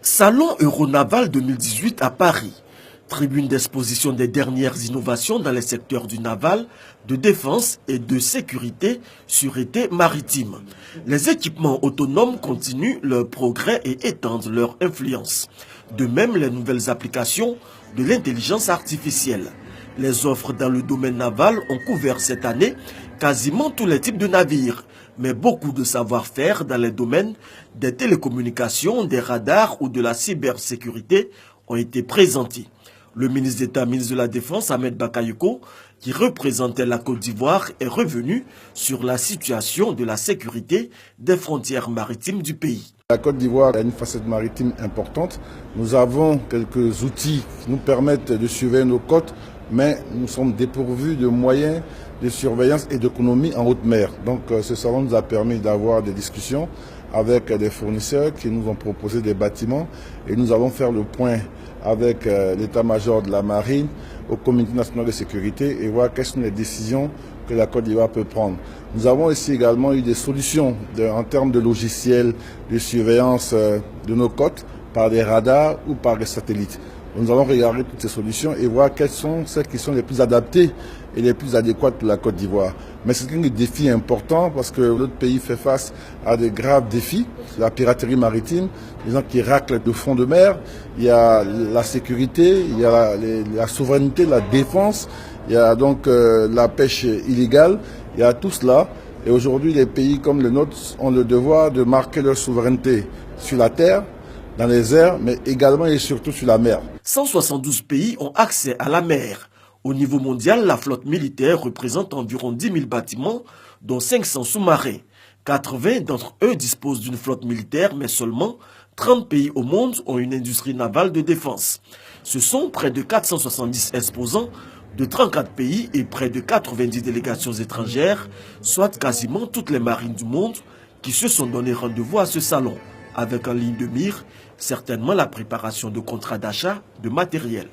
Salon Euronaval 2018 à Paris. Tribune d'exposition des dernières innovations dans les secteurs du naval, de défense et de sécurité, sûreté maritime. Les équipements autonomes continuent leur progrès et étendent leur influence. De même, les nouvelles applications de l'intelligence artificielle. Les offres dans le domaine naval ont couvert cette année quasiment tous les types de navires, mais beaucoup de savoir-faire dans les domaines des télécommunications, des radars ou de la cybersécurité ont été présentés. Le ministre d'État, ministre de la Défense, Ahmed Bakayoko, qui représentait la Côte d'Ivoire, est revenu sur la situation de la sécurité des frontières maritimes du pays. La Côte d'Ivoire a une facette maritime importante. Nous avons quelques outils qui nous permettent de surveiller nos côtes, mais nous sommes dépourvus de moyens de surveillance et d'économie en haute mer. Donc ce salon nous a permis d'avoir des discussions avec des fournisseurs qui nous ont proposé des bâtiments et nous allons faire le point avec l'état-major de la marine, au comité national de sécurité et voir quelles sont les décisions que la Côte d'Ivoire peut prendre. Nous avons aussi également eu des solutions en termes de logiciels de surveillance de nos côtes par des radars ou par des satellites. Nous allons regarder toutes ces solutions et voir quelles sont celles qui sont les plus adaptées et les plus adéquates pour la Côte d'Ivoire. Mais c'est un défi important parce que notre pays fait face à des graves défis. La piraterie maritime, les gens qui raclent le fond de mer, il y a la sécurité, il y a la souveraineté, la défense, il y a donc la pêche illégale, il y a tout cela. Et aujourd'hui, les pays comme le nôtre ont le devoir de marquer leur souveraineté sur la terre, dans les airs, mais également et surtout sur la mer. 172 pays ont accès à la mer. Au niveau mondial, la flotte militaire représente environ 10 000 bâtiments, dont 500 sous-marins. 80 d'entre eux disposent d'une flotte militaire, mais seulement 30 pays au monde ont une industrie navale de défense. Ce sont près de 470 exposants de 34 pays et près de 90 délégations étrangères, soit quasiment toutes les marines du monde, qui se sont donné rendez-vous à ce salon, avec en ligne de mire certainement la préparation de contrats d'achat de matériel.